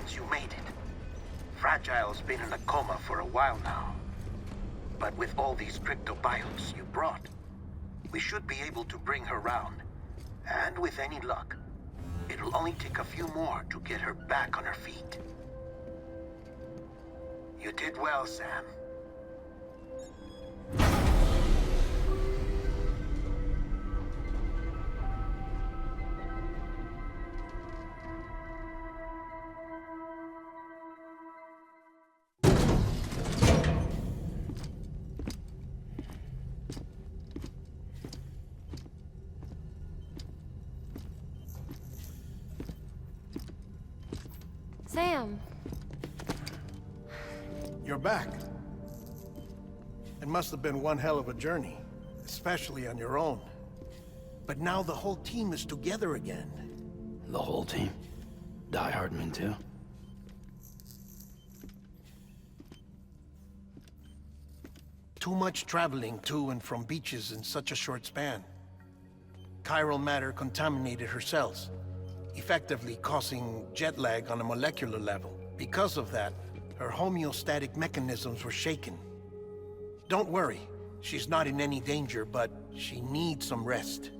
Congratulations, you made it. Fragile's been in a coma for a while now. But with all these cryptobiotes you brought, we should be able to bring her round. And with any luck, it'll only take a few more to get her back on her feet. You did well, Sam. Sam. You're back. It must have been one hell of a journey, especially on your own. But now the whole team is together again. The whole team? Die Hardman too? Too much traveling to and from beaches in such a short span. Chiral matter contaminated her cells, effectively causing jet lag on a molecular level. Because of that, her homeostatic mechanisms were shaken. Don't worry, she's not in any danger, but she needs some rest.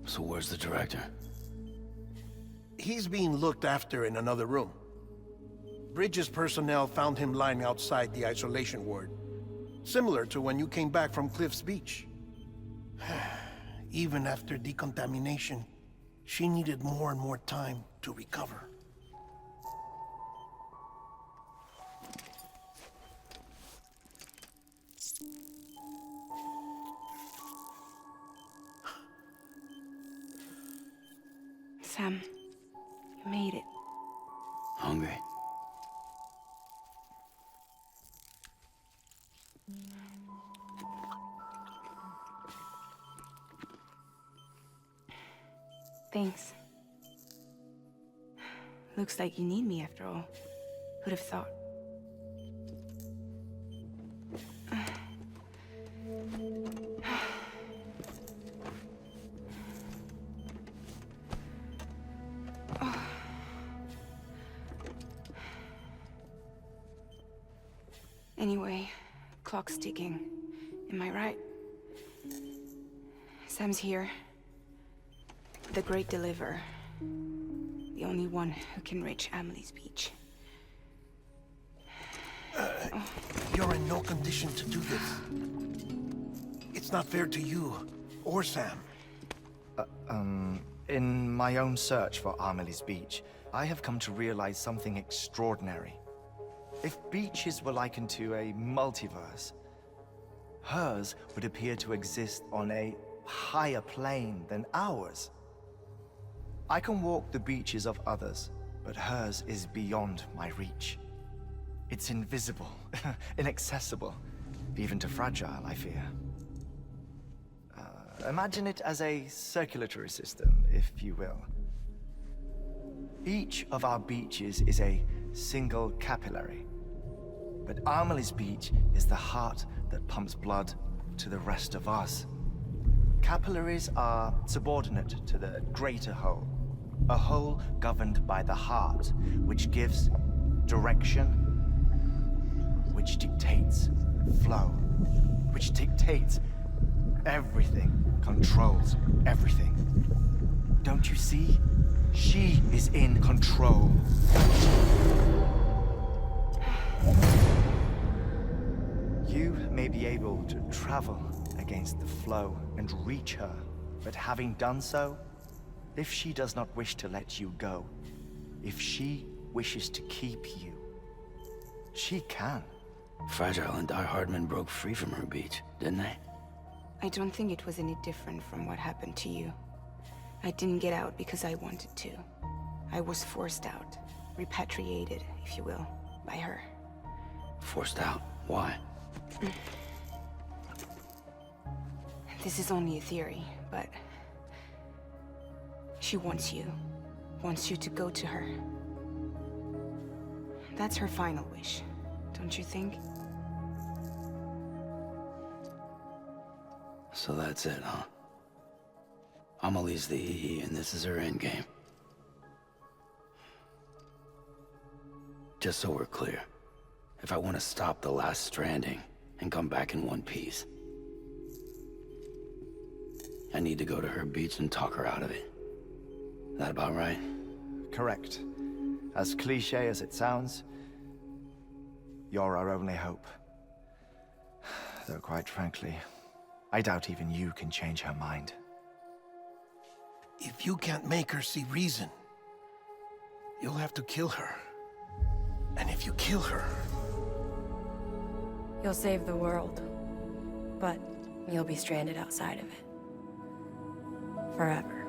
So where's the director? He's being looked after in another room. Bridges personnel found him lying outside the isolation ward. Similar to when you came back from Cliff's Beach. Even after decontamination, she needed more and more time to recover. Sam, you made it. Hungry? Thanks. Looks like you need me after all. Who'd have thought? Anyway, clock's ticking. Am I right? Sam's here. The Great Deliverer. The only one who can reach Amelie's Beach. You're in no condition to do this. It's not fair to you, or Sam. In my own search for Amelie's Beach, I have come to realize something extraordinary. If beaches were likened to a multiverse, hers would appear to exist on a higher plane than ours. I can walk the beaches of others, but hers is beyond my reach. It's invisible, inaccessible, even to Fragile, I fear. Imagine it as a circulatory system, if you will. Each of our beaches is a single capillary, but Amelie's Beach is the heart that pumps blood to the rest of us. Capillaries are subordinate to the greater whole, a whole governed by the heart, which gives direction, which dictates flow, which dictates everything, controls everything. Don't you see? She is in control. You may be able to travel against the flow and reach her, but having done so, if she does not wish to let you go, if she wishes to keep you, she can. Fragile and Die Hardman broke free from her beach, didn't they? I don't think it was any different from what happened to you. I didn't get out because I wanted to. I was forced out, repatriated, if you will, by her. Forced out? Why? This is only a theory, but she wants you to go to her. That's her final wish, don't you think? So that's it, huh? Amelie's the EE and this is her endgame. just so we're clear, if I want to stop the last Stranding and come back in one piece, I need to go to her beach and talk her out of it. That about right? Correct. As cliche as it sounds, you're our only hope. Though quite frankly, I doubt even you can change her mind. If you can't make her see reason, you'll have to kill her. And if you kill her... You'll save the world, but you'll be stranded outside of it. Forever.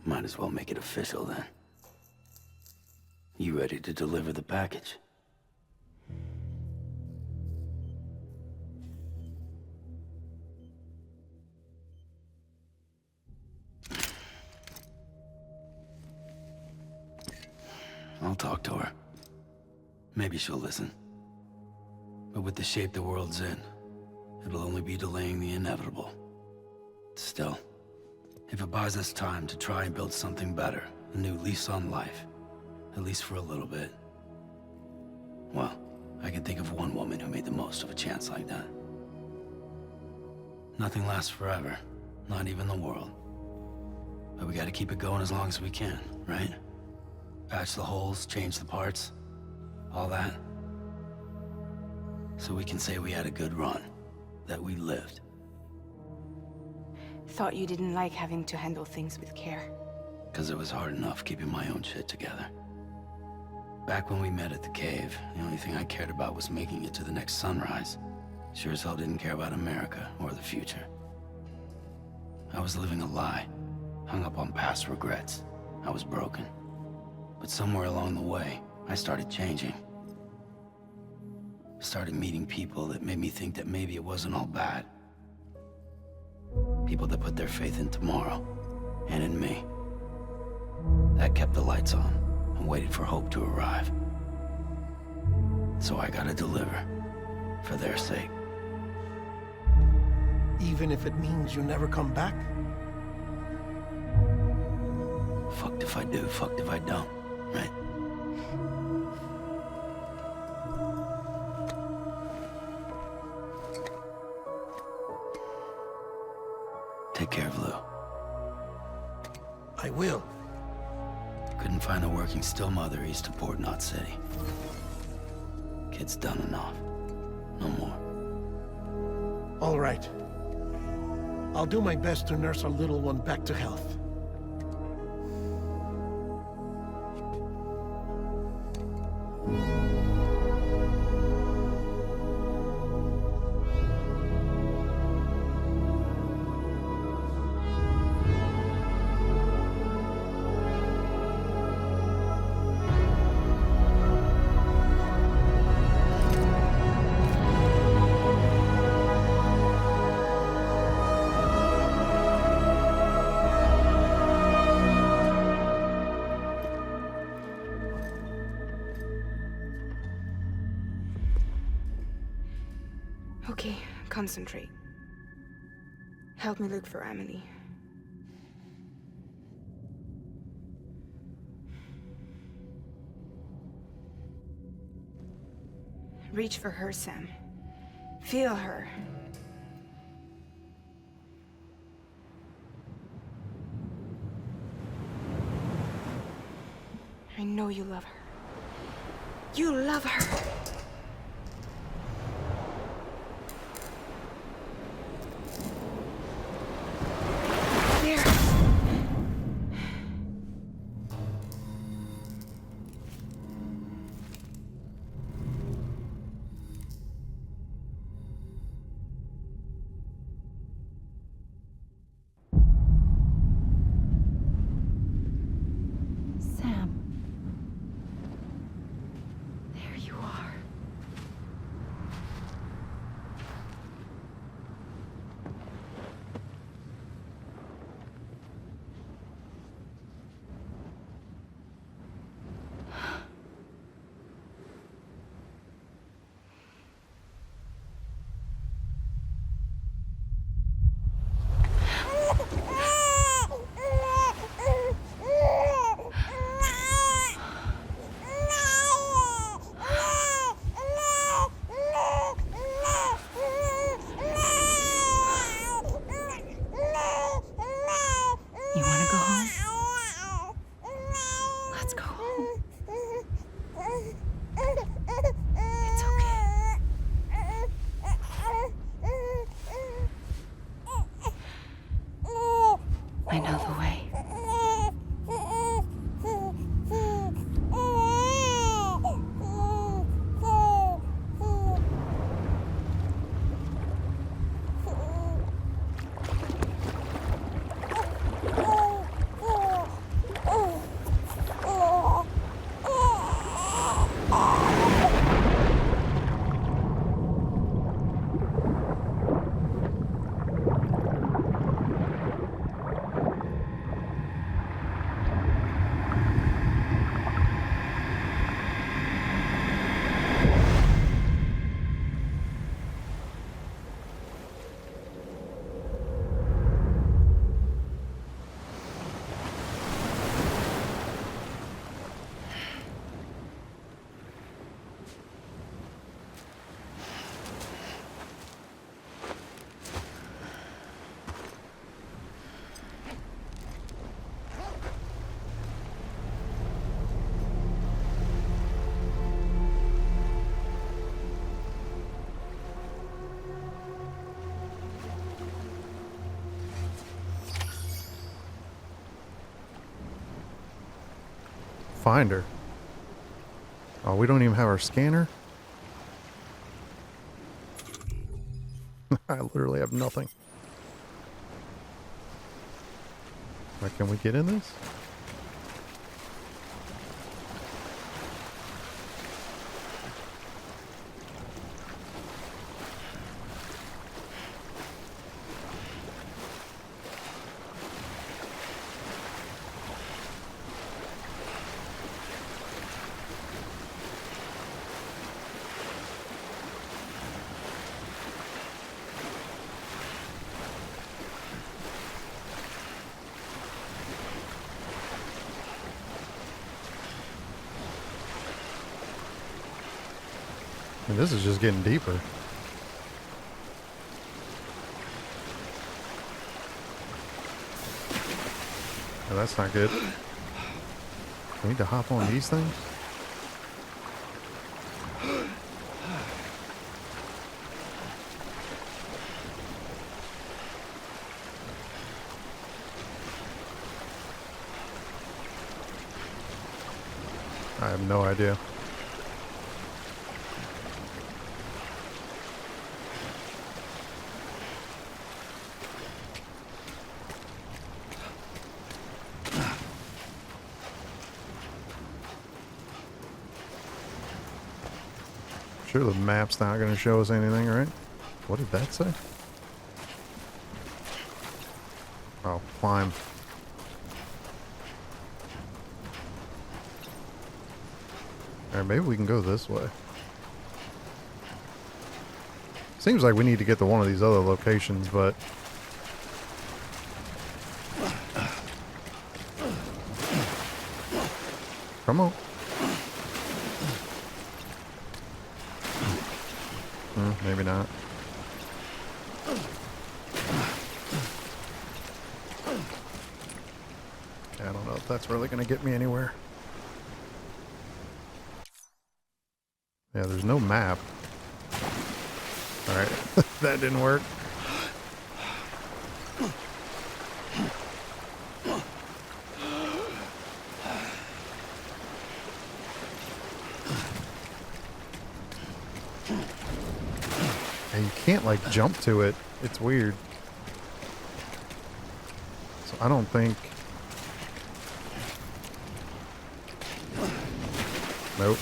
Might as well make it official then. You ready to deliver the package? I'll talk to her. Maybe she'll listen. But with the shape the world's in, it'll only be delaying the inevitable. Still, if it buys us time to try and build something better, a new lease on life, at least for a little bit, well, I can think of one woman who made the most of a chance like that. Nothing lasts forever, not even the world. But we gotta keep it going as long as we can, right? Patch the holes, change the parts, all that. So we can say we had a good run, that we lived. Thought you didn't like having to handle things with care. 'Cause it was hard enough keeping my own shit together. Back when we met at the cave, the only thing I cared about was making it to the next sunrise. Sure as hell didn't care about America or the future. I was living a lie, hung up on past regrets. I was broken. But somewhere along the way, I started changing. Started meeting people that made me think that maybe it wasn't all bad. People that put their faith in tomorrow, and in me. That kept the lights on, and waited for hope to arrive. So I gotta deliver, for their sake. Even if it means you never come back? Fucked if I do, fucked if I don't, right? Take care of Lou. I will. Couldn't find a working still mother east of Port Knot City. Kid's done enough. No more. All right. I'll do my best to nurse our little one back to health. Okay, concentrate. Help me look for Emily. Reach for her, Sam. Feel her. I know you love her. You love her! There! find her? Oh, we don't even have our scanner? I literally have nothing. Like, can we get in this? And this is just getting deeper. Oh, that's not good. We need to hop on these things? I have no idea. Sure, the map's not going to show us anything, right? What did that say? Oh, climb. Alright, maybe we can go this way. Seems like we need to get to one of these other locations, but... Come on. Maybe not. I don't know if that's really going to get me anywhere. Yeah, there's no map. Alright, that didn't work. And you can't like jump to it. It's weird. So I don't think... Nope.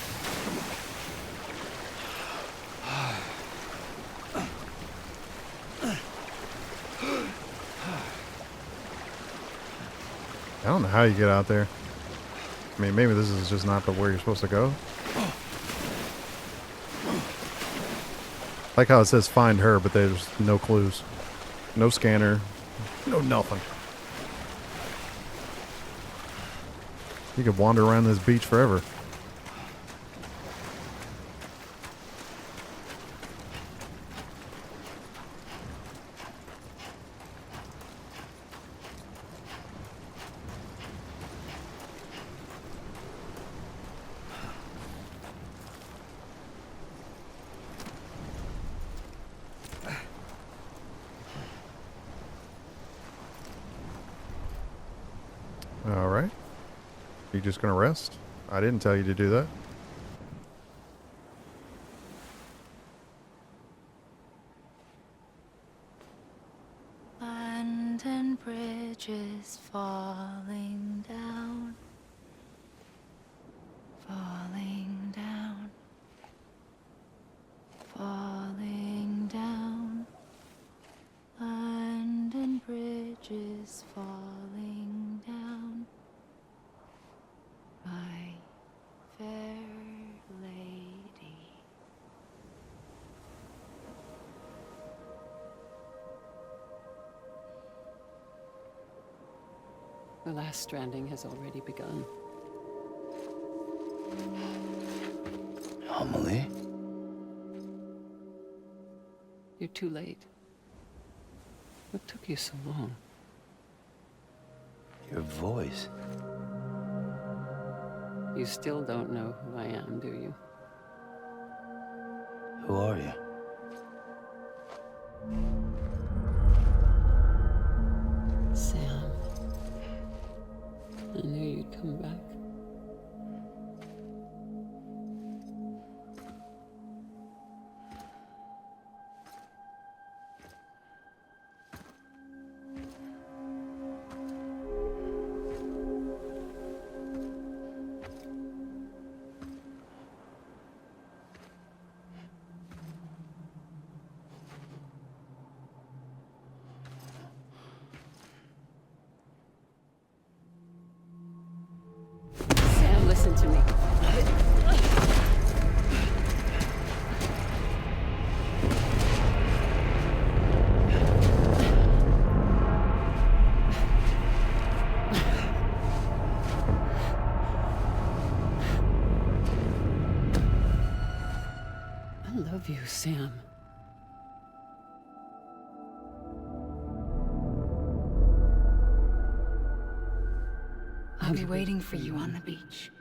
I don't know how you get out there. I mean, maybe this is just not the where you're supposed to go. Like how it says find her, but there's no clues. No scanner. No nothing. You could wander around this beach forever. Alright. You just gonna rest? I didn't tell you to do that. London Bridge is falling down. Falling down. Falling down. London Bridge is falling down. My fair lady. The last stranding has already begun. Amelie? You're too late. What took you so long? Your voice. You still don't know who I am, do you? Who are you? Sam. I knew you'd come back. love you, Sam. I'll be waiting for you on the beach.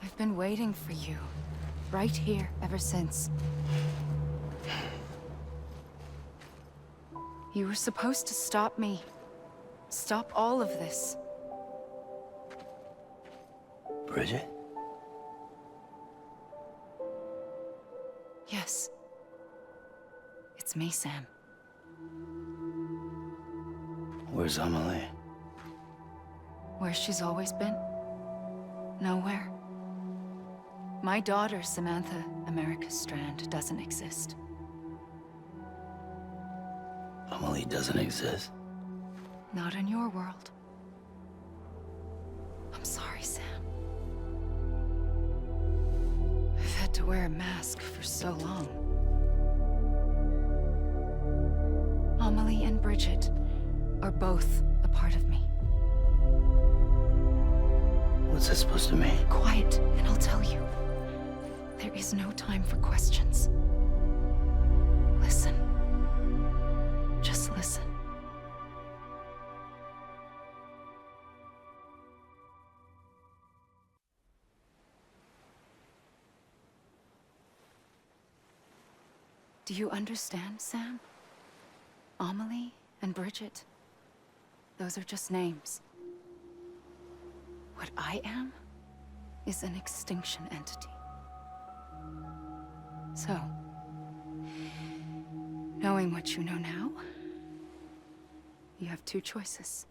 I've been waiting for you, right here, ever since. You were supposed to stop me. Stop all of this. Bridget? Yes. It's me, Sam. Where's Amelie? Where she's always been. Nowhere. My daughter, Samantha America Strand, doesn't exist. Amelie doesn't exist? Not in your world. I'm sorry, Sam. I've had to wear a mask for so long. Amelie and Bridget are both a part of me. What's that supposed to mean? Quiet, and I'll tell you. There is no time for questions. Listen. Just listen. Do you understand, Sam? Amelie and Bridget, those are just names. What I am is an extinction entity. So, knowing what you know now, you have two choices.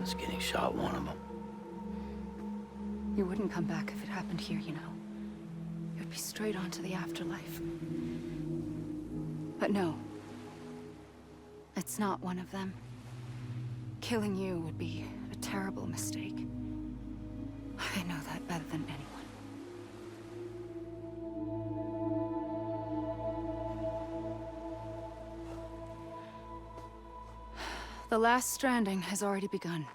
Is getting shot one of them? You wouldn't come back if it happened here, you know. You'd be straight on to the afterlife. But no. It's not one of them. Killing you would be a terrible mistake. I know that better than anyone. The last stranding has already begun.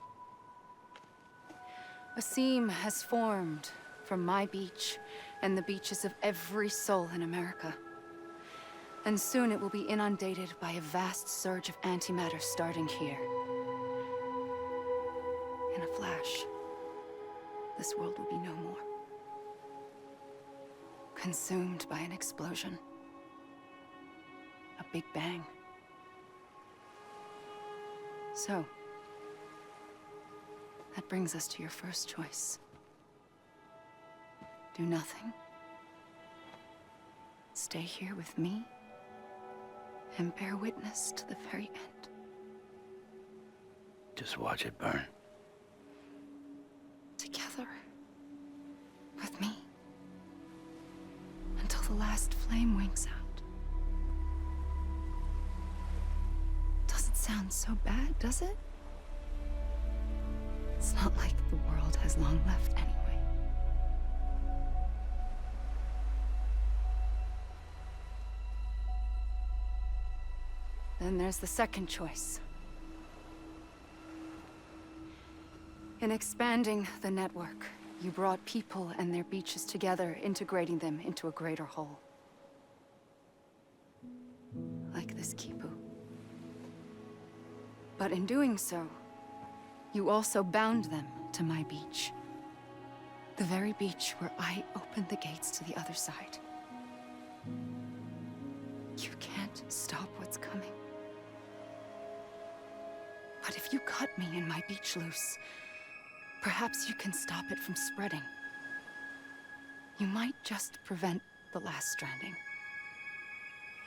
A seam has formed from my beach and the beaches of every soul in America. And soon it will be inundated by a vast surge of antimatter starting here. In a flash, this world will be no more. Consumed by an explosion. A big bang. So, that brings us to your first choice. Do nothing. Stay here with me and bear witness to the very end. Just watch it burn. Together. With me. Until the last flame winks out. Doesn't sound so bad, does it? It's not like the world has long left anyway. Then there's the second choice. In expanding the network, you brought people and their beaches together, integrating them into a greater whole. Like this Kipu. But in doing so, you also bound them to my beach. The very beach where I opened the gates to the other side. You can't stop what's coming. But if you cut me and my beach loose, perhaps you can stop it from spreading. You might just prevent the last stranding.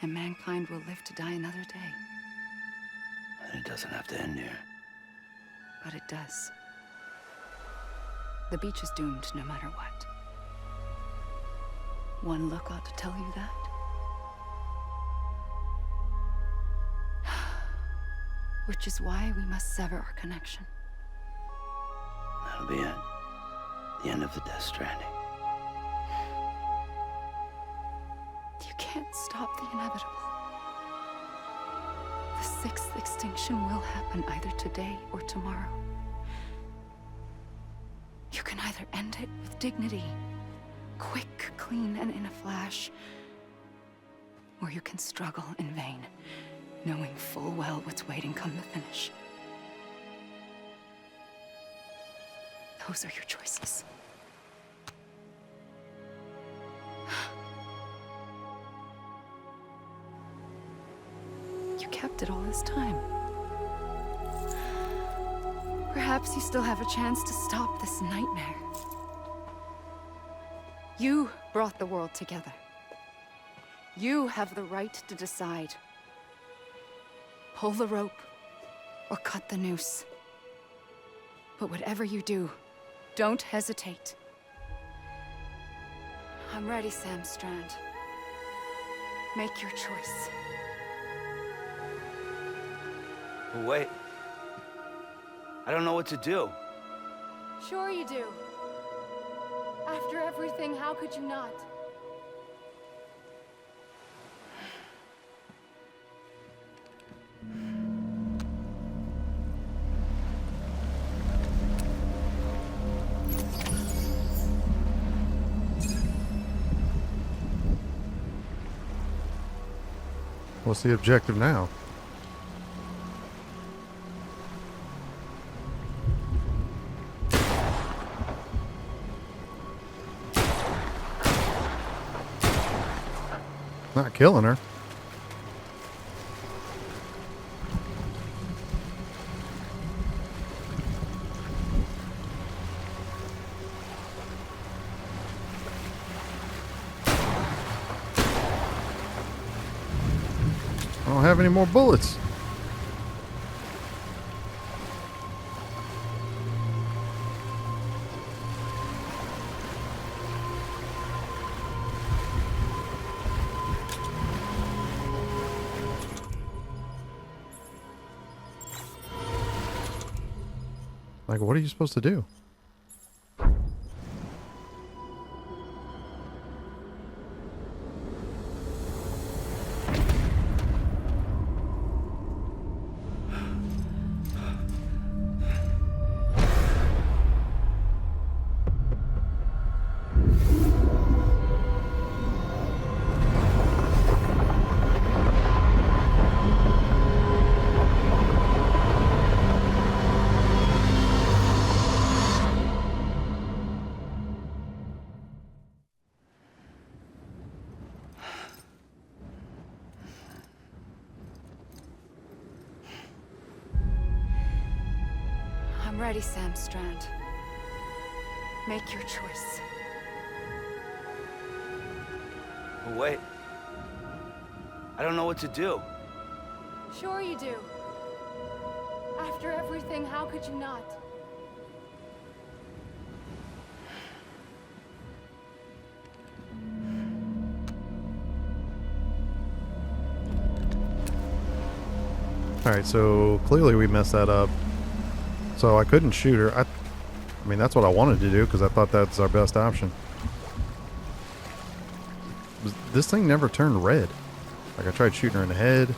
And mankind will live to die another day. And it doesn't have to end here. But it does. The beach is doomed no matter what. One look ought to tell you that. Which is why we must sever our connection. That'll be it. The end of the Death Stranding. You can't stop the inevitable. The sixth extinction will happen either today or tomorrow. You can either end it with dignity, quick, clean, and in a flash, or you can struggle in vain, knowing full well what's waiting come the finish. Those are your choices. You kept it all this time. Perhaps you still have a chance to stop this nightmare. You brought the world together. You have the right to decide. Pull the rope or cut the noose. But whatever you do, don't hesitate. I'm ready, Sam Strand. Make your choice. But wait. I don't know what to do. Sure you do. After everything, how could you not? What's the objective now? Not killing her. I don't have any more bullets. Like, what are you supposed to do? I'm ready, Sam Strand. Make your choice. But wait. I don't know what to do. Sure you do. After everything, how could you not? Alright, so clearly we messed that up. So I couldn't shoot her. I mean, that's what I wanted to do because I thought that's our best option. This thing never turned red. Like, I tried shooting her in the head.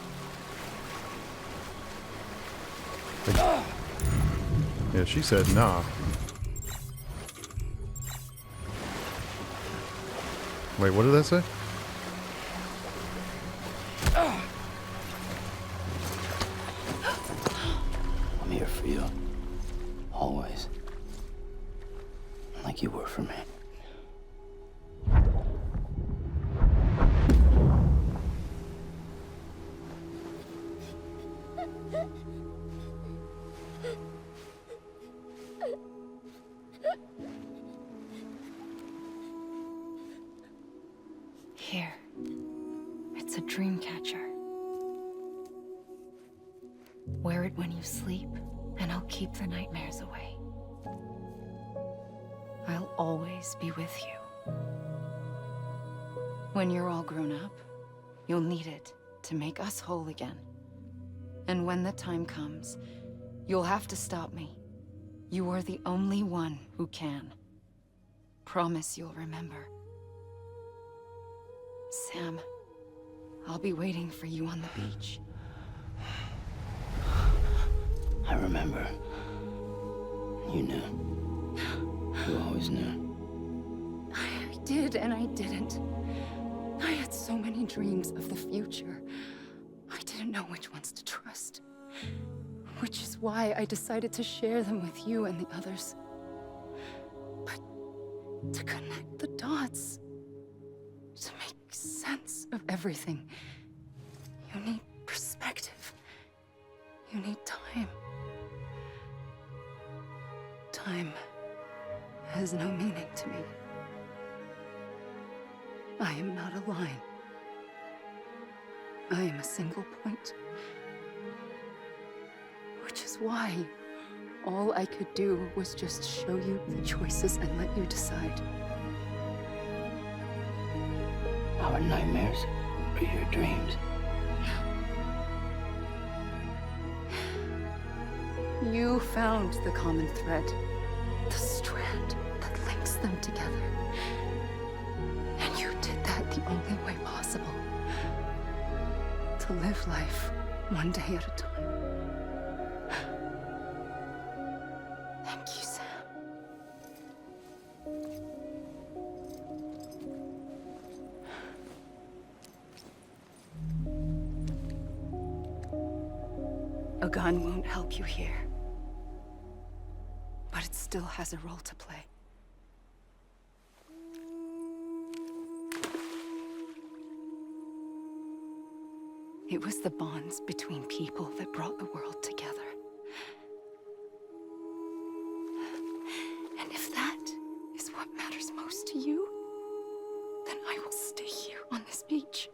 Yeah, she said nah. Wait, what did that say? I'm here for you. Always. Like you were for me. Here. It's a dream catcher. Wear it when you sleep, and I'll keep the nightmares away. I'll always be with you. When you're all grown up, you'll need it to make us whole again. And when the time comes, you'll have to stop me. You are the only one who can. Promise you'll remember. Sam, I'll be waiting for you on the beach. remember. You knew. You always knew. I did and I didn't. I had so many dreams of the future. I didn't know which ones to trust. Which is why I decided to share them with you and the others. But to connect the dots, to make sense of everything, you need perspective. You need time. Time has no meaning to me. I am not a line. I am a single point. Which is why all I could do was just show you the choices and let you decide. Our nightmares are your dreams. You found the common thread, the strand that links them together. And you did that the only way possible. To live life one day at a time. Thank you, Sam. A gun won't help you here. But it still has a role to play. It was the bonds between people that brought the world together. And if that is what matters most to you, then I will stay here on this beach.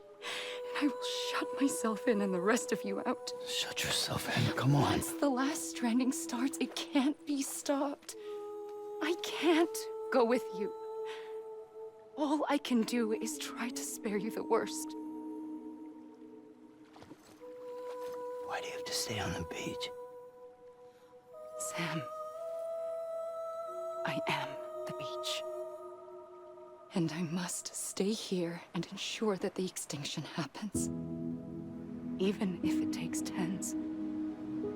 And I will shut myself in and the rest of you out. Shut yourself in, come on. Once the last stranding starts, it can't be stopped. I can't go with you. All I can do is try to spare you the worst. Why do you have to stay on the beach? Sam, I am the beach. And I must stay here and ensure that the extinction happens. Even if it takes tens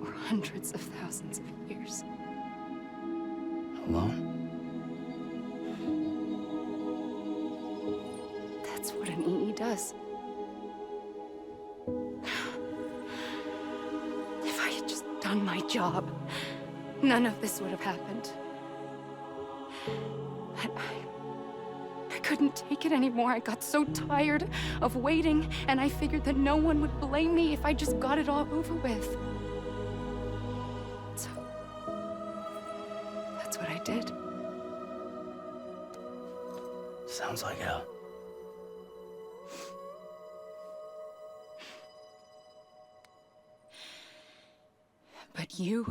or hundreds of thousands of years. Alone? That's what an EE does. If I had just done my job, none of this would have happened. But I couldn't take it anymore. I got so tired of waiting, and I figured that no one would blame me if I just got it all over with. So, that's what I did. Sounds like hell. But you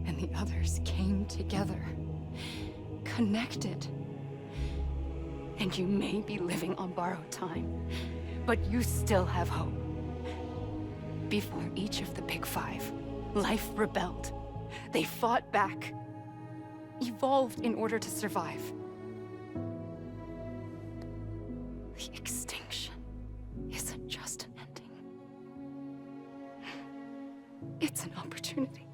and the others came together, connected. And you may be living on borrowed time, but you still have hope. Before each of the Big Five, life rebelled. They fought back, evolved in order to survive. The extinction isn't just an ending. It's an opportunity.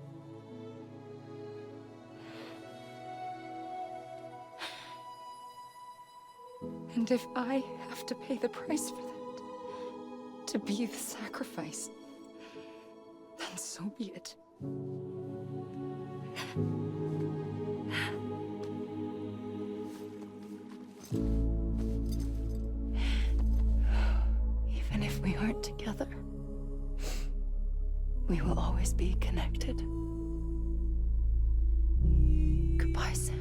And if I have to pay the price for that, to be the sacrifice, then so be it. Even if we aren't together, we will always be connected. Goodbye, Sam.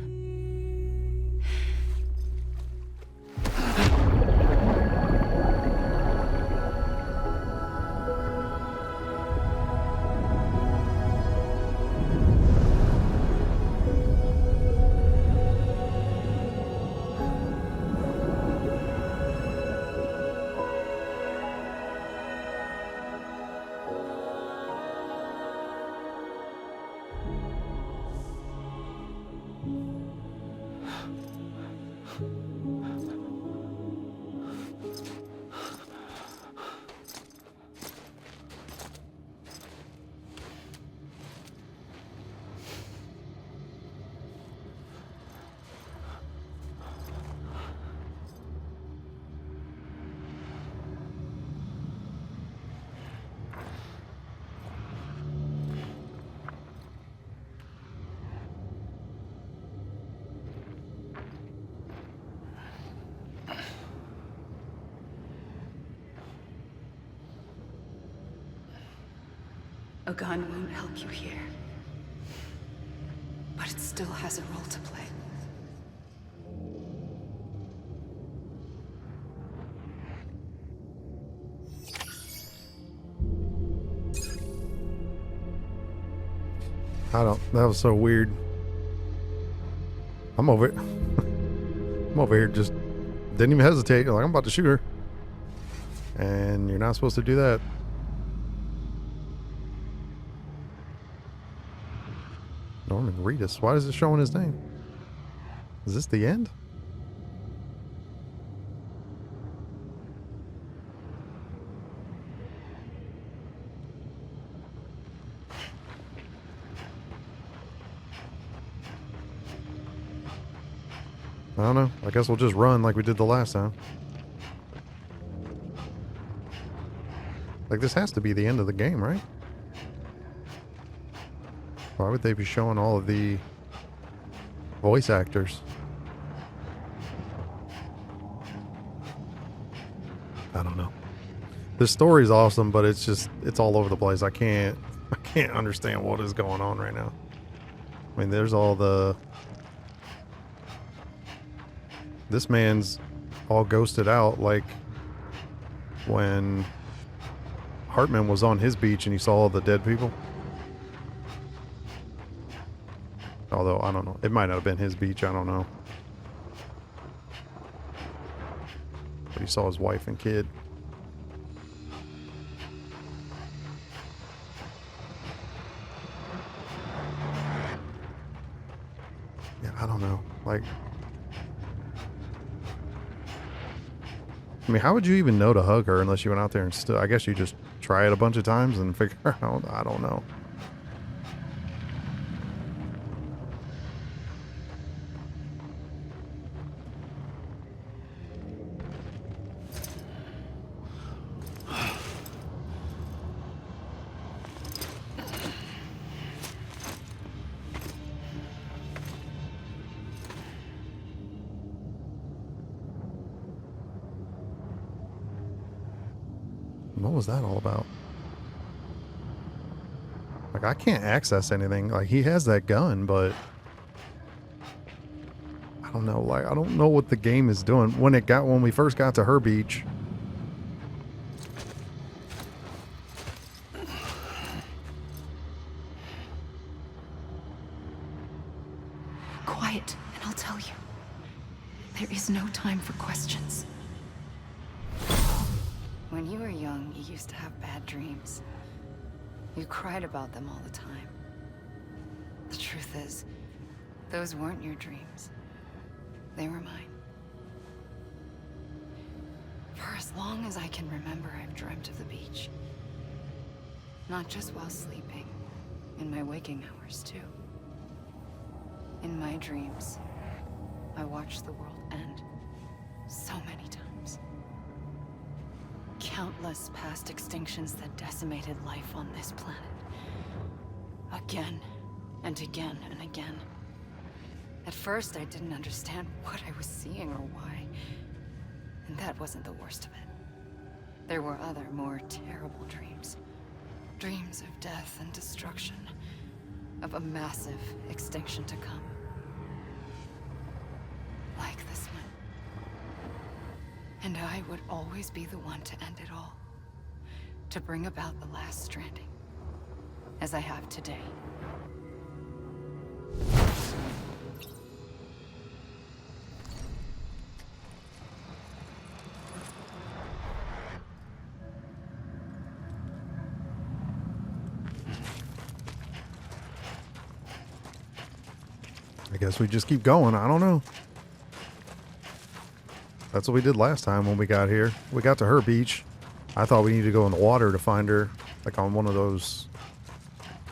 A gun won't help you here. But it still has a role to play. That was so weird. I'm over it. I'm over here, just didn't even hesitate. Like, I'm about to shoot her. And you're not supposed to do that. Norman Reedus. Why is it showing his name? Is this the end? I don't know. I guess we'll just run like we did the last time. Like, this has to be the end of the game, right? Why would they be showing all of the voice actors? I don't know. This story's awesome, but it's just, it's all over the place. I can't understand what is going on right now. I mean, there's all the... This man's all ghosted out, like when Hartman was on his beach and he saw all the dead people. Although, I don't know. It might not have been his beach. I don't know. But he saw his wife and kid. Yeah, I don't know. Like... I mean, how would you even know to hug her unless you went out there and I guess you just try it a bunch of times and figure out. I don't know. What was that all about? Like, I can't access anything. Like, he has that gun, but I don't know. Like, I don't know what the game is doing. When we first got to her beach, Quiet, and I'll tell you. There is no time for questions. When you were young, you used to have bad dreams. You cried about them all the time. The truth is, those weren't your dreams. They were mine. For as long as I can remember, I've dreamt of the beach. Not just while sleeping, in my waking hours too. In my dreams, I watched the world end so many times. Countless past extinctions that decimated life on this planet. Again and again and again. At first, I didn't understand what I was seeing or why. And that wasn't the worst of it. There were other, more terrible dreams. Dreams of death and destruction. Of a massive extinction to come. Like this one. And I would always be the one to end it all. To bring about the last stranding. As I have today. I guess we just keep going. I don't know. That's what we did last time when we got here. We got to her beach. I thought we needed to go in the water to find her. Like on one of those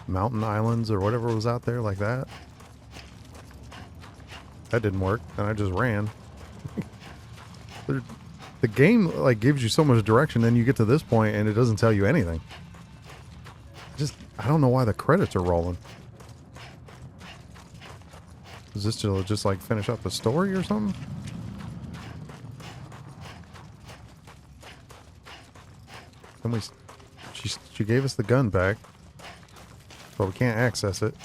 mountain islands or whatever was out there like that. That didn't work. And I just ran. The game like gives you so much direction. Then you get to this point and it doesn't tell you anything. I don't know why the credits are rolling. Is this to just like finish up the story or something? Then she gave us the gun back. but we can't access it.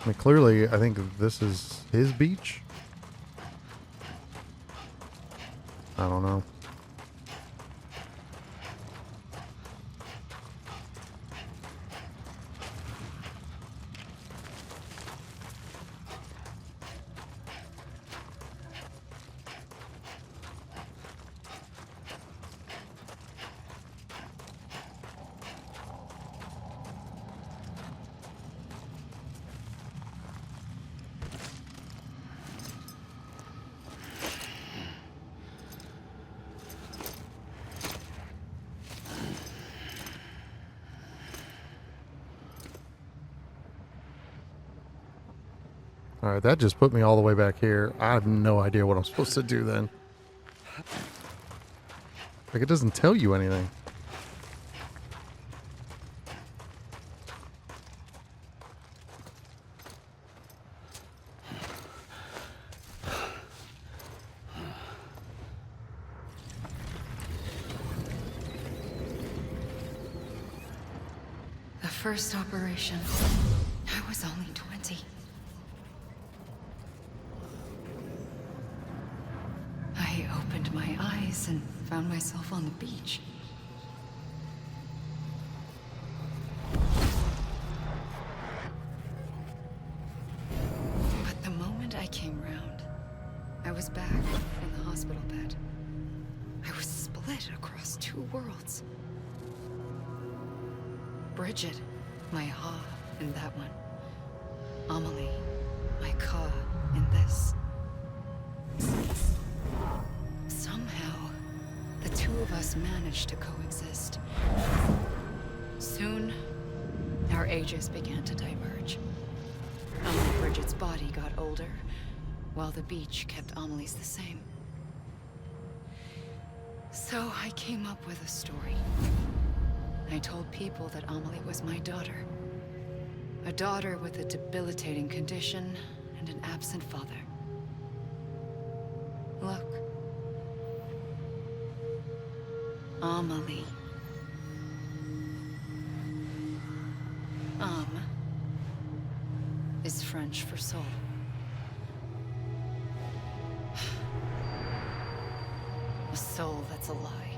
I mean, clearly, I think this is his beach. I don't know. Alright, that just put me all the way back here. I have no idea what I'm supposed to do then. Like, it doesn't tell you anything. The first operation, I was only 20. I opened my eyes and found myself on the beach. But the moment I came round, I was back in the hospital bed. I was split across two worlds. Bridget, my Ha in that one. Amelie, my Ka in this. Somehow, the two of us managed to coexist. Soon, our ages began to diverge. Only Bridget's body got older, while the beach kept Amelie's the same. So I came up with a story. I told people that Amelie was my daughter. A daughter with a debilitating condition and an absent father. Look. Amelie. Is French for soul. A soul that's a lie.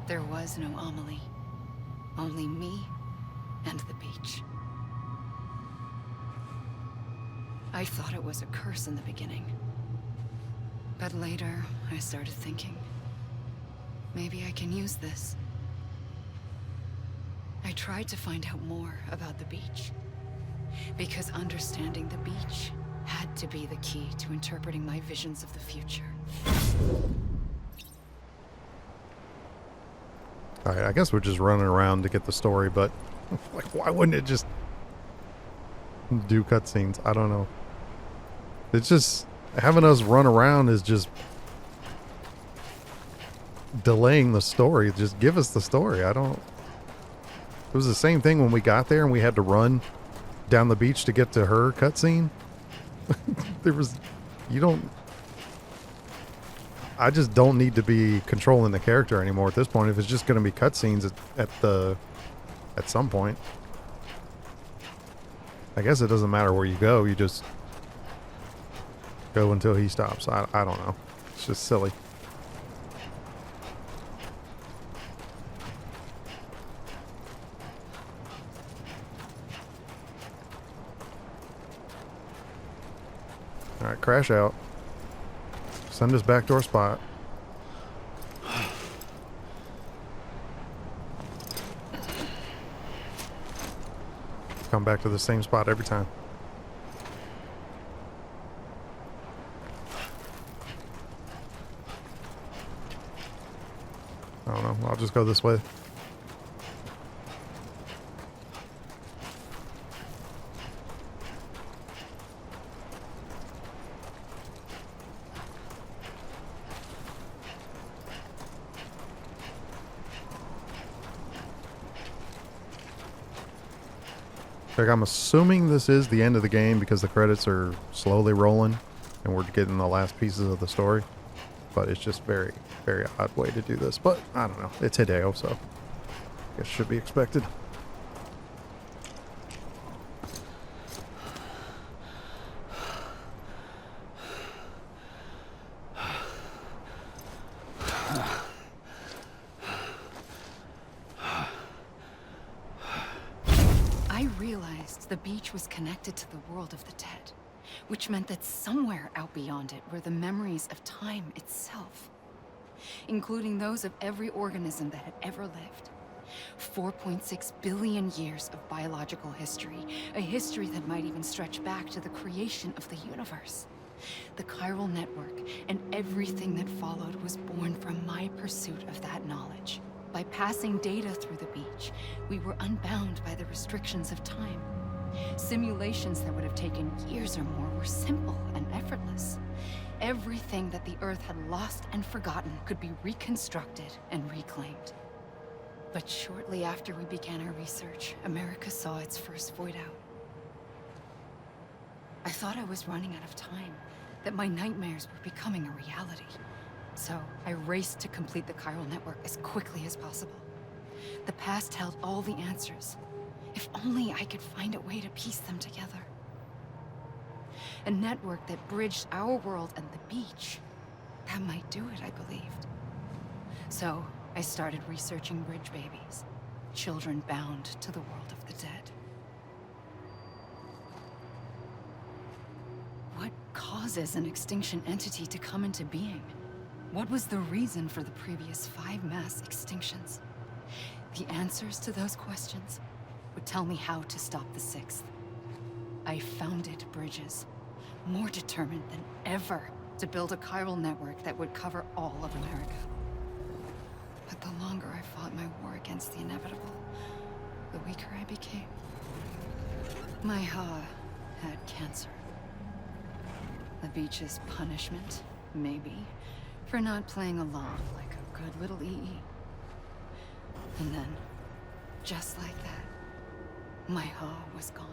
There was no Amelie. Only me and the beach. I thought it was a curse in the beginning. But later, I started thinking, maybe I can use this. I tried to find out more about the beach. Because understanding the beach had to be the key to interpreting my visions of the future. Alright, I guess we're just running around to get the story, but like, why wouldn't it just do cutscenes? I don't know. It's just having us run around is just delaying the story. Just give us the story. I don't. It was the same thing when we got there and we had to run down the beach to get to her cutscene. There was, you don't. I just don't need to be controlling the character anymore at this point. If it's just going to be cutscenes at some point, I guess it doesn't matter where you go. You just go until he stops. I don't know. It's just silly. All right, crash out. Send us back to our spot. Come back to the same spot every time. I don't know. I'll just go this way. Like, I'm assuming this is the end of the game because the credits are slowly rolling and we're getting the last pieces of the story. But it's just very, very odd way to do this. But I don't know. It's Hideo, so Guess should be expected. I realized the beach was connected to the world of the dead, which meant that somewhere out beyond it were the memories of time itself, including those of every organism that had ever lived. 4.6 billion years of biological history, a history that might even stretch back to the creation of the universe. The chiral network and everything that followed was born from my pursuit of that knowledge. By passing data through the beach, we were unbound by the restrictions of time. Simulations that would have taken years or more were simple and effortless. Everything that the Earth had lost and forgotten could be reconstructed and reclaimed. But shortly after we began our research, America saw its first void out. I thought I was running out of time, that my nightmares were becoming a reality. So I raced to complete the chiral network as quickly as possible. The past held all the answers. If only I could find a way to piece them together. A network that bridged our world and the beach. That might do it, I believed. So I started researching bridge babies, children bound to the world of the dead. What causes an extinction entity to come into being? What was the reason for the previous 5 mass extinctions? The answers to those questions would tell me how to stop the 6th. I founded bridges, more determined than ever to build a chiral network that would cover all of America. But the longer I fought my war against the inevitable, the weaker I became. My Ha had cancer. The beach's punishment, maybe, for not playing along like a good little EE. And then, just like that, my Ha was gone.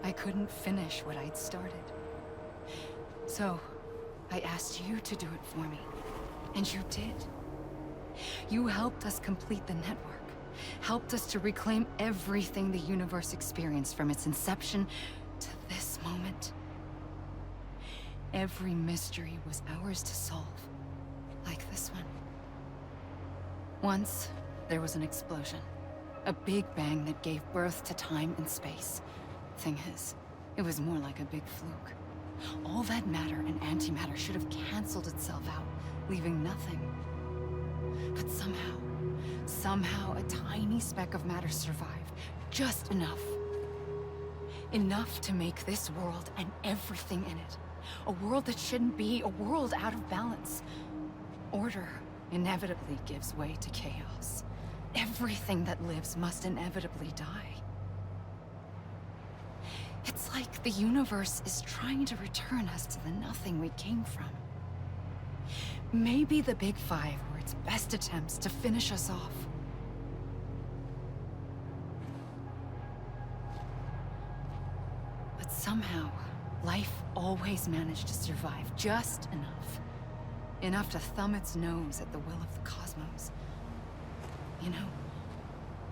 I couldn't finish what I'd started. So, I asked you to do it for me. And you did. You helped us complete the network. Helped us to reclaim everything the universe experienced from its inception to this moment. Every mystery was ours to solve. Like this one. Once, there was an explosion. A big bang that gave birth to time and space. Thing is, it was more like a big fluke. All that matter and antimatter should have canceled itself out, leaving nothing. But somehow a tiny speck of matter survived. Just enough. Enough to make this world and everything in it. A world that shouldn't be, a world out of balance. Order inevitably gives way to chaos. Everything that lives must inevitably die. It's like the universe is trying to return us to the nothing we came from. Maybe the Big Five were its best attempts to finish us off. But somehow, life always managed to survive just enough. Enough to thumb its nose at the will of the cosmos. You know,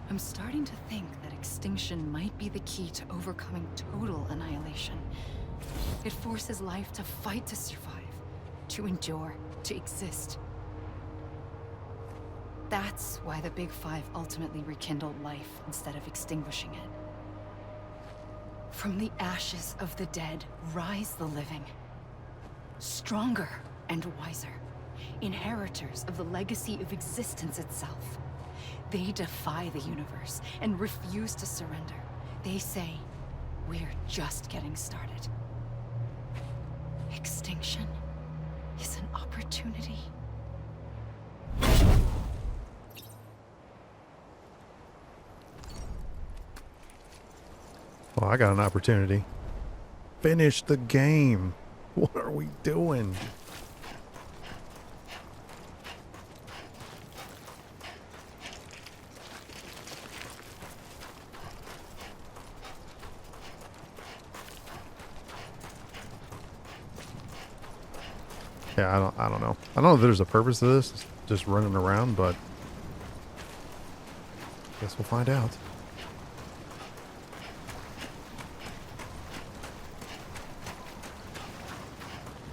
I'm starting to think that extinction might be the key to overcoming total annihilation. It forces life to fight to survive, to endure, to exist. That's why the Big Five ultimately rekindled life instead of extinguishing it. From the ashes of the dead rise the living. Stronger and wiser. Inheritors of the legacy of existence itself. They defy the universe and refuse to surrender. They say, we're just getting started. Extinction is an opportunity. Well, I got an opportunity. Finish the game. What are we doing? Yeah, I don't know. I don't know if there's a purpose to this, just running around, but Guess we'll find out.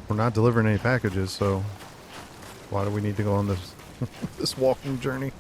We're not delivering any packages, so why do we need to go on this this walking journey?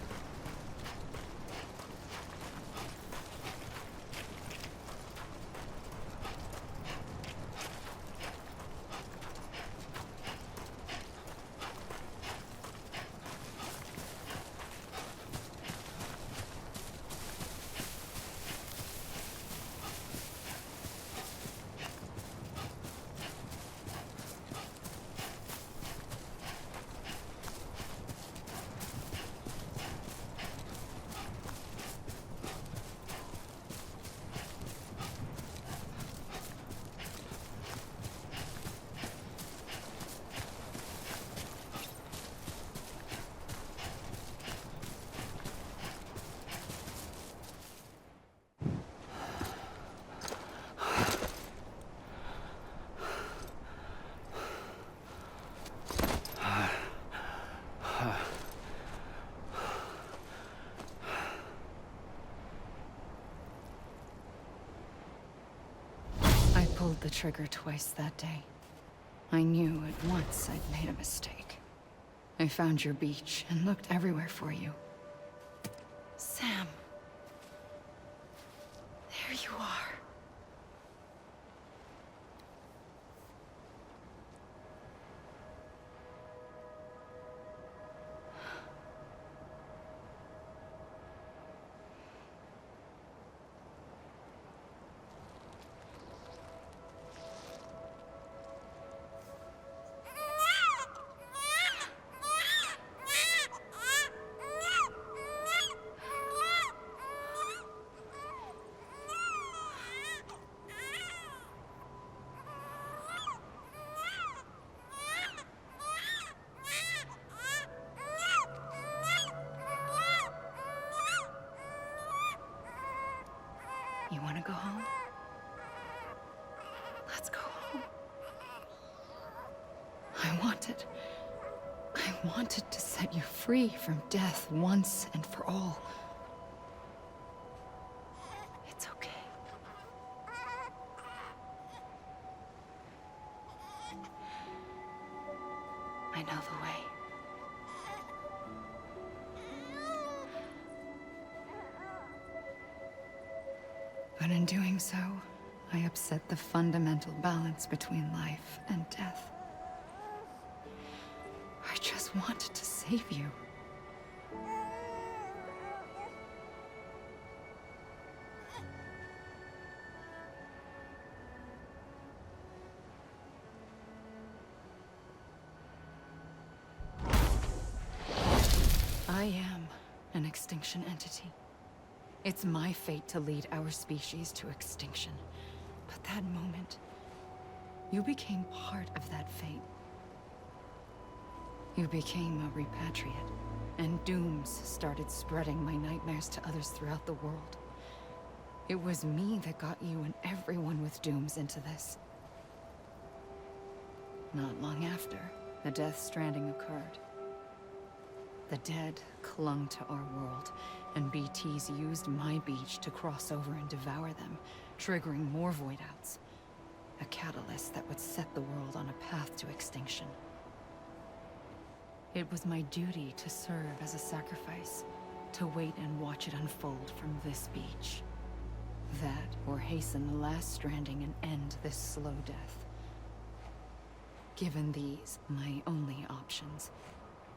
I pulled the trigger twice that day. I knew at once I'd made a mistake. I found your beach and looked everywhere for you. Sam. There you are. You want to go home? Let's go home. I wanted to set you free from death once and for all. It's okay. I know the way. But in doing so, I upset the fundamental balance between life and death. I just wanted to save you. I am an extinction entity. It's my fate to lead our species to extinction. But that moment, you became part of that fate. You became a repatriate, and dooms started spreading my nightmares to others throughout the world. It was me that got you and everyone with dooms into this. Not long after, the Death Stranding occurred. The dead clung to our world, and BTs used my beach to cross over and devour them, triggering more void-outs. A catalyst that would set the world on a path to extinction. It was my duty to serve as a sacrifice, to wait and watch it unfold from this beach. That, or hasten the last stranding and end this slow death. Given these, my only options,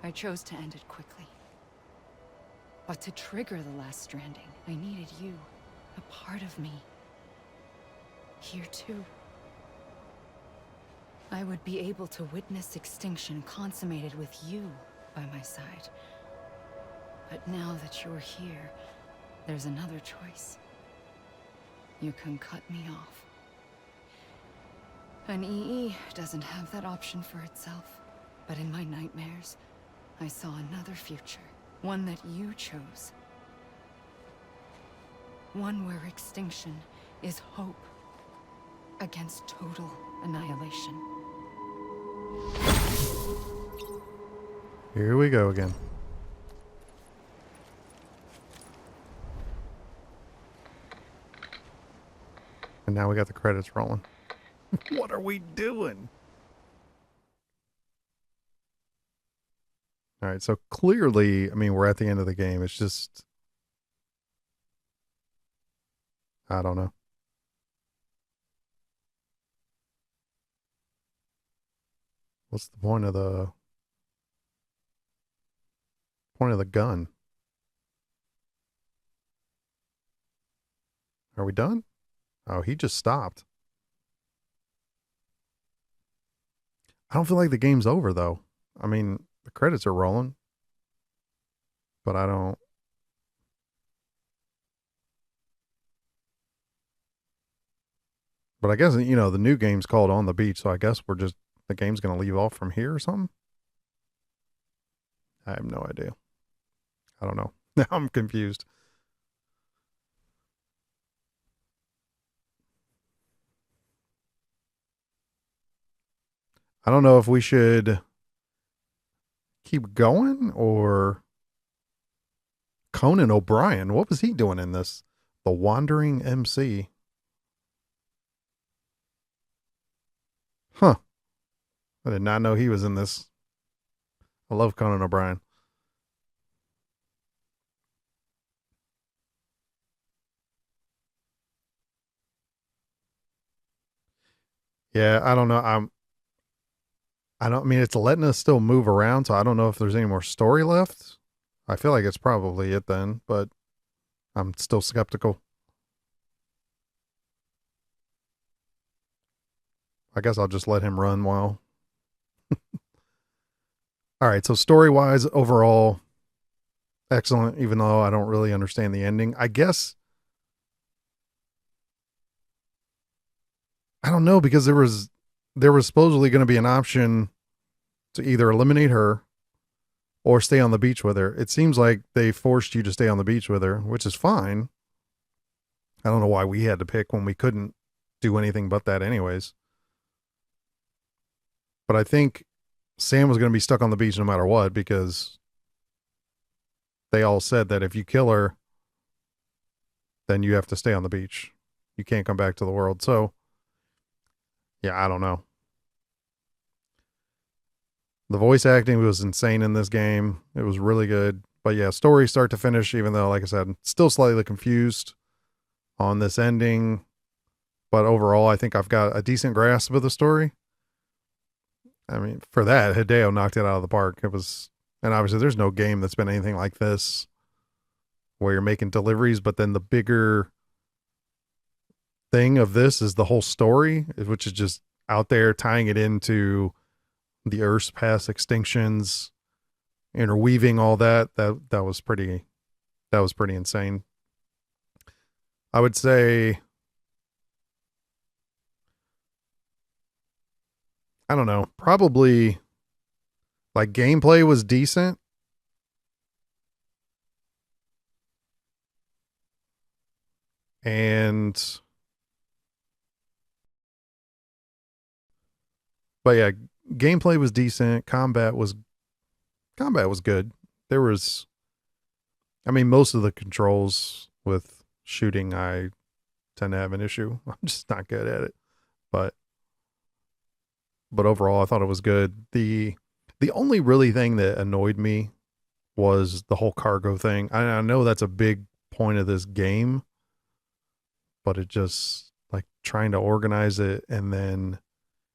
I chose to end it quickly. But to trigger the last stranding, I needed you, a part of me. Here too. I would be able to witness extinction consummated with you by my side. But now that you're here, there's another choice. You can cut me off. An EE doesn't have that option for itself. But in my nightmares, I saw another future. One that you chose. One where extinction is hope against total annihilation. Here we go again. And now we got the credits rolling. What are we doing? All right, so clearly, I mean, we're at the end of the game. It's just, I don't know. What's the point of the gun? Are we done? Oh, he just stopped. I don't feel like the game's over though. I mean, the credits are rolling, but I don't. But I guess, you know, the new game's called On the Beach, so I guess the game's going to leave off from here or something? I have no idea. I don't know. Now I'm confused. I don't know if we should keep going or Conan O'Brien. What was he doing in this? The Wandering MC. Huh. I did not know he was in this. I love Conan O'Brien. Yeah, I don't know. I mean, it's letting us still move around, so I don't know if there's any more story left. I feel like it's probably it then, but I'm still skeptical. I guess I'll just let him run while. All right, so story-wise, overall, excellent, even though I don't really understand the ending. I guess, I don't know, because there was supposedly going to be an option to either eliminate her or stay on the beach with her. It seems like they forced you to stay on the beach with her, which is fine. I don't know why we had to pick when we couldn't do anything but that anyways. But I think Sam was going to be stuck on the beach no matter what, because they all said that if you kill her, then you have to stay on the beach. You can't come back to the world. So, yeah, I don't know. The voice acting was insane in this game. It was really good. But yeah, story start to finish, even though, like I said, I'm still slightly confused on this ending. But overall, I think I've got a decent grasp of the story. I mean, for that, Hideo knocked it out of the park. It was, and obviously there's no game that's been anything like this where you're making deliveries, but then the bigger thing of this is the whole story, which is just out there tying it into the Earth's past extinctions, interweaving all that. That was pretty insane. I would say, I don't know, probably like gameplay was decent. But yeah, gameplay was decent. Combat was good. There was, I mean, most of the controls with shooting, I tend to have an issue. I'm just not good at it. But overall, I thought it was good. The only really thing that annoyed me was the whole cargo thing. I know that's a big point of this game, but it just, like, trying to organize it and then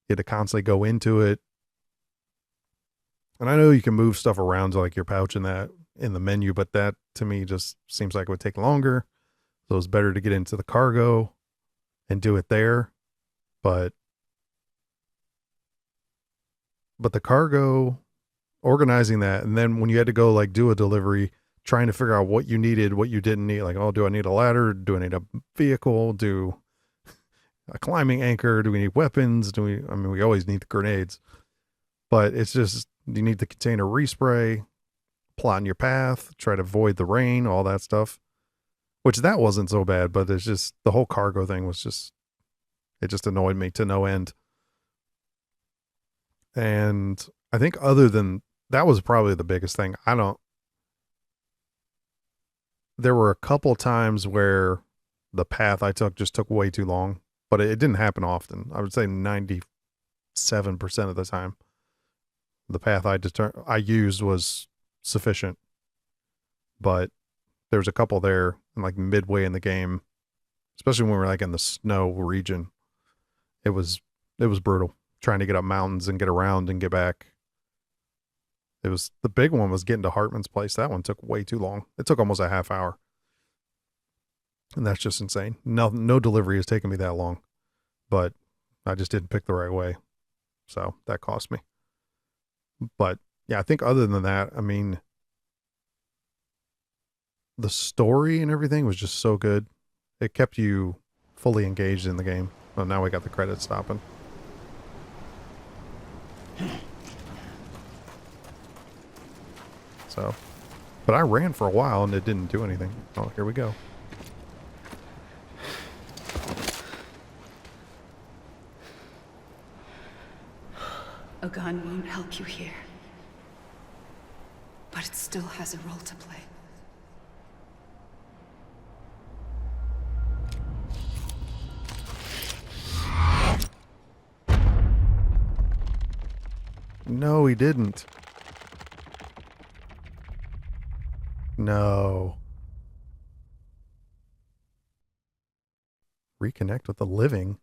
you had to constantly go into it. And I know you can move stuff around to like your pouch and that in the menu, but that to me just seems like it would take longer. So it's better to get into the cargo and do it there. But the cargo, organizing that, and then when you had to go like do a delivery, trying to figure out what you needed, what you didn't need. Like, oh, do I need a ladder? Do I need a vehicle? Do a climbing anchor? Do we need weapons? I mean, we always need the grenades, but it's just, you need the container respray, plotting your path, try to avoid the rain, all that stuff, which that wasn't so bad, but it's just, the whole cargo thing was just, it just annoyed me to no end. And I think other than that was probably the biggest thing. There were a couple times where the path I took just took way too long. but it didn't happen often. I would say 97% of the time, the path I used was sufficient. But there was a couple there, and like midway in the game, especially when we were like in the snow region, it was brutal trying to get up mountains and get around and get back. It was, the big one was getting to Hartman's place. That one took way too long. It took almost a half hour. And that's just insane. No delivery has taken me that long, but I just didn't pick the right way. So that cost me. But yeah, I think other than that, I mean, the story and everything was just so good. It kept you fully engaged in the game. Well, now we got the credits stopping. So, but I ran for a while and it didn't do anything. Oh, here we go. A gun won't help you here. But it still has a role to play. No, he didn't. No. Reconnect with the living.